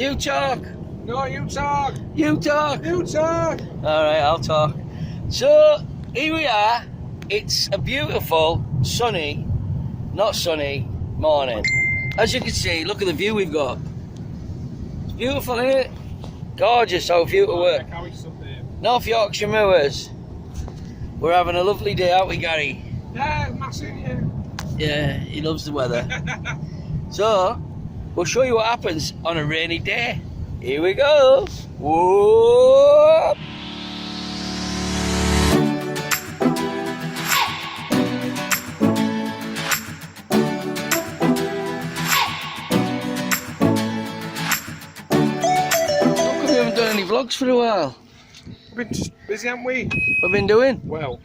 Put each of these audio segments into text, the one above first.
You talk. No, you talk. You talk. You talk. All right, I'll talk. So here we are. It's a beautiful, sunny, not sunny morning. As you can see, look at the view we've got. It's beautiful, isn't it? Gorgeous how view to work. North Yorkshire Moors. We're having a lovely day, aren't we, Gary? Yeah, massive, yeah. Yeah, he loves the weather. So, we'll show you what happens on a rainy day. Here we go. Whoa! How come we haven't done any vlogs for a while? We've been busy, haven't we? What have you been doing? Well,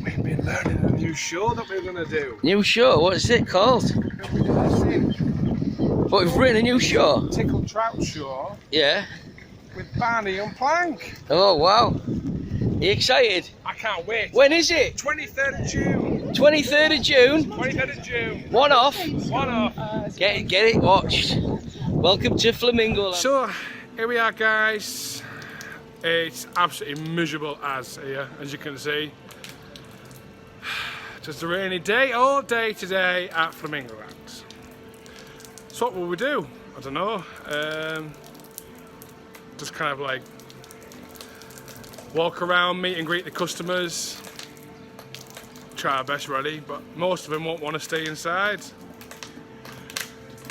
we've been learning a new show that we're going to do. New show? What's it called? What, we've written a new show? Tickled Trout show Yeah. with Barney and Plank. Oh, wow. Are you excited? I can't wait. When is it? 23rd of June. 23rd of June? 23rd of June. One off. One off. Get it watched. Welcome to Flamingo. So, here we are, guys. It's absolutely miserable here, as you can see. Just a rainy day, all day today at Flamingo Land. So what will we do? I don't know. Just kind of like walk around, meet and greet the customers. Try our best really, but most of them won't want to stay inside.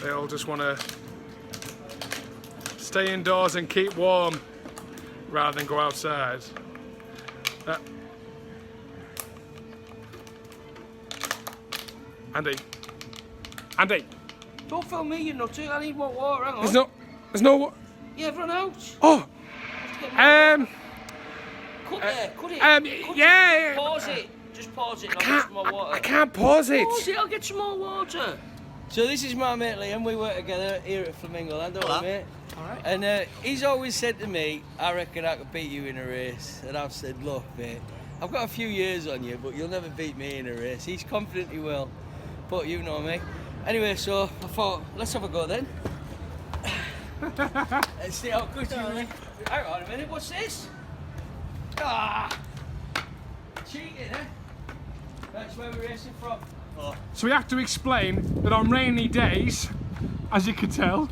They all just want to stay indoors and keep warm rather than go outside. Andy. Don't film me, you nutty. I need more water. Hang on. There's no. Yeah, I've run out. Oh. Cut there. Cut it. Yeah. Pause it. Just pause it and I'll get some more water. I can't pause it. Pause it, I'll get some more water. So this is my mate Liam. We work together here at Flamingo Land, don't we, mate? Alright. And he's always said to me, I reckon I could beat you in a race. And I've said, look, mate, I've got a few years on you, but you'll never beat me in a race. He's confident he will, but you know me. Anyway, so I thought, let's have a go then. Let's see how good you are. Hang on a minute, what's this? Ah! Cheating, eh? That's where we're racing from. Oh. So we have to explain that on rainy days, as you can tell,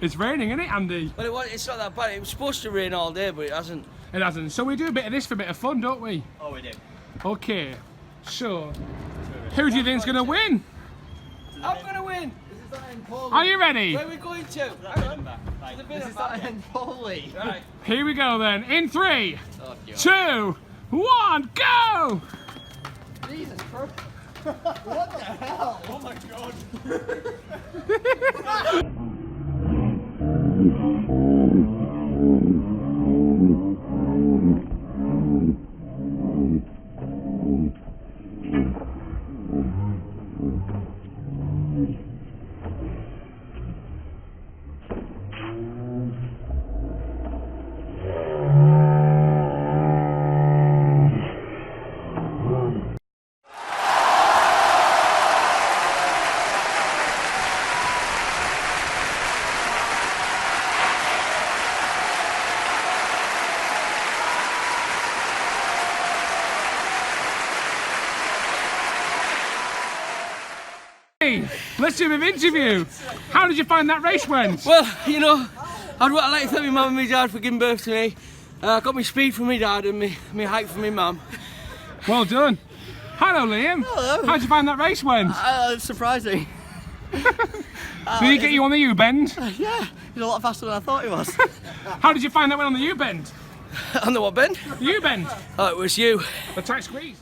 it's raining, isn't it, Andy? Well, it's not that bad. It was supposed to rain all day, but it hasn't. It hasn't. So we do a bit of this for a bit of fun, don't we? Oh, we do. Okay. So, who do you think's going to win? I'm going to win. Are you ready? Where are we going to? Hang on. This is that in Foley. Right. Here we go then. In 3, 2, 1, go! Jesus Christ. What the hell? Oh my god. Let's do an interview. How did you find that race went? Well, you know, I'd like to thank my mum and my dad for giving birth to me. I got my speed from my dad and my height from my mum. Well done. Hello, Liam. Hello. How did you find that race went? Surprising. Did he get you on the U-bend? Yeah, he's a lot faster than I thought he was. How did you find that went on the U-bend? On the what, Ben? The U-bend. Oh, it was you. The tight squeeze.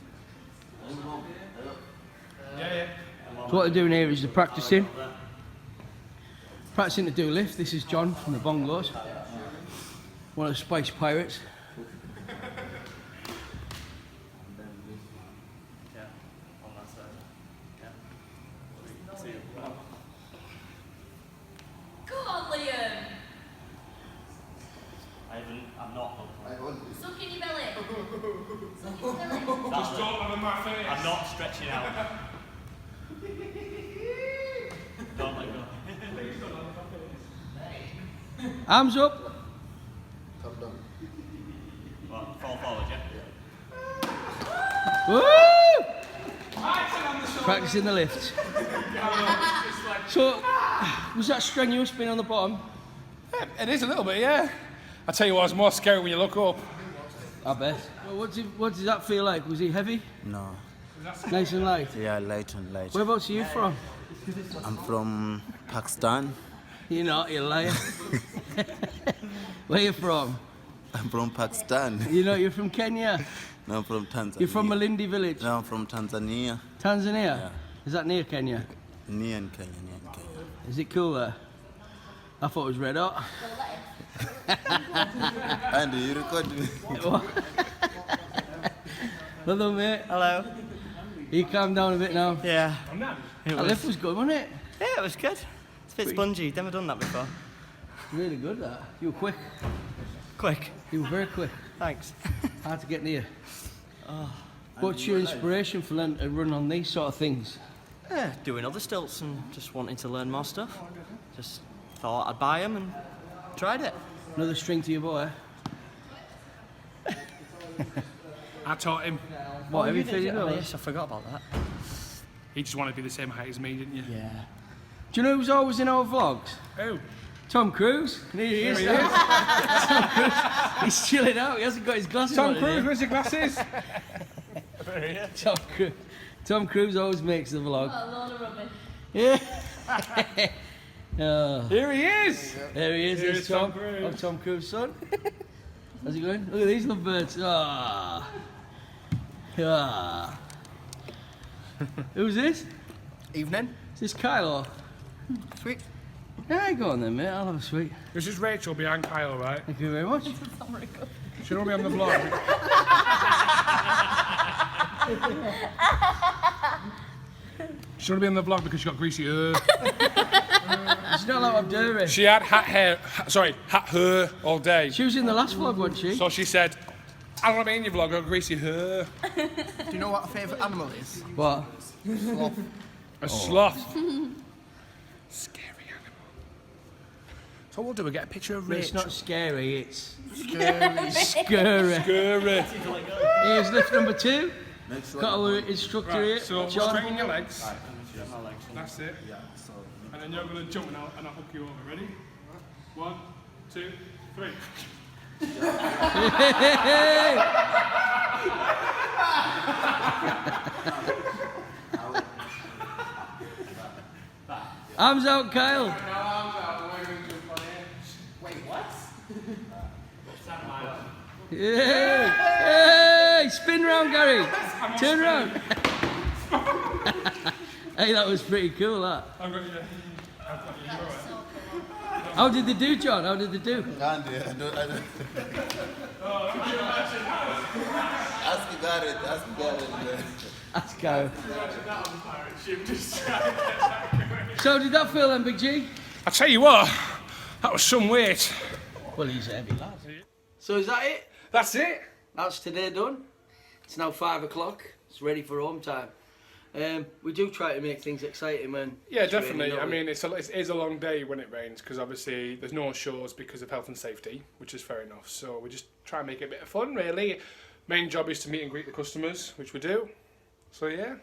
Yeah. So what they're doing here is they're practicing. Practicing to do a lift. This is John from the Bongos. One of the Spice Pirates. Come on, Liam. I'm not. Suck in your belly. Suck in your belly. Just don't have in my face. I'm not stretching out. Don't let go. Arms up. Well, fall forward, yeah? Woo! Practicing the lifts. So, was that strenuous being on the bottom? It is a little bit, yeah. I tell you what, it's more scary when you look up. I bet. Well, what did that feel like? Was he heavy? No. Nice and light? Yeah, light and light. Whereabouts are you from? I'm from Pakistan. You're not, you're lying. Where are you from? I'm from Pakistan. You know, you're from Kenya. No, I'm from Tanzania. You're from Malindi village. No, I'm from Tanzania. Tanzania? Yeah. Is that near Kenya? Near in Kenya, near in Kenya. Is it cool there? I thought it was red hot. And you record me. Hello, mate. Hello. You calm down a bit now. Yeah. That lift was good, wasn't it? Yeah, it was good. It's a bit spongy. Never done that before. Really good, that. You were quick. Quick. You were very quick. Thanks. Hard to get near. What's your inspiration for learning to run on these sort of things? Yeah, doing other stilts and just wanting to learn more stuff. Just thought I'd buy them and tried it. Another string to your boy. I taught him. What, you everything did you it? know? Oh, yes, I forgot about that. He just wanted to be the same height as me, didn't you? Yeah. Do you know who's always in our vlogs? Oh. Tom Cruise. Here he is. Here he is. Tom Cruise. He's chilling out. He hasn't got his glasses on Tom Cruise, today. where's your glasses? Tom Cruise always makes the vlog. Oh, a load of rubbish. Yeah. Oh, Here he is. there he is. Here's There's Tom. Tom Cruise. I'm Tom Cruise's son. How's it going? Look at these lovebirds. Ah. Ah. Who's this? Evening. Is this Kyle or? Sweet. Yeah, go on then, mate. I'll have a sweet. This is Rachel behind Kyle, right? Thank you very much. She'll be on the vlog. She'll be on the vlog because she got greasy hair. She's not like I'm dirty. She had hat hair all day. She was in the last vlog, wasn't she? So she said, I don't want to be in your vlog, I've got greasy hair. Do you know what a favourite animal is? What? Sloth. A sloth. Scary animal. So what we'll do, we'll get a picture of It's Rachel. not scary, it's Scary. scary. Scary. Here's lift number 2. Got our instructor Right, here, so John. straighten your legs. That's it. And then you're going to jump and I'll hook you over. Ready? 1, 2, 3. Arms out, Kyle. Wait, what? Hey, spin round, Gary. Turn round. Hey, that was pretty cool, that. I've got you. How did they do, John? How did they do? I don't. Ask Gareth. That's Gary. So, did that feel then, Big G? I'll tell you what, that was some weight. Well, he's a heavy lad. So, is that it? That's it. That's today done. It's now 5 o'clock. It's ready for home time. We do try to make things exciting when. Yeah, it's definitely. raining, I don't we? mean, it is a long day when it rains because obviously there's no shows because of health and safety, which is fair enough. So we just try and make it a bit of fun, really. Main job is to meet and greet the customers, which we do. So yeah.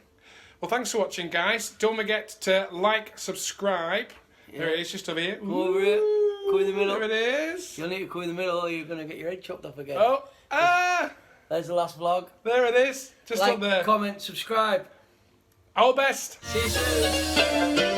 Well, thanks for watching, guys. Don't forget to like, subscribe. Yeah. There it is, just over here. Come over here. Go in the middle. There it is. You'll need to go in the middle or you're going to get your head chopped off again. Oh, There's the last vlog. there it is. Just Like, up there. comment, subscribe. All best. See you soon.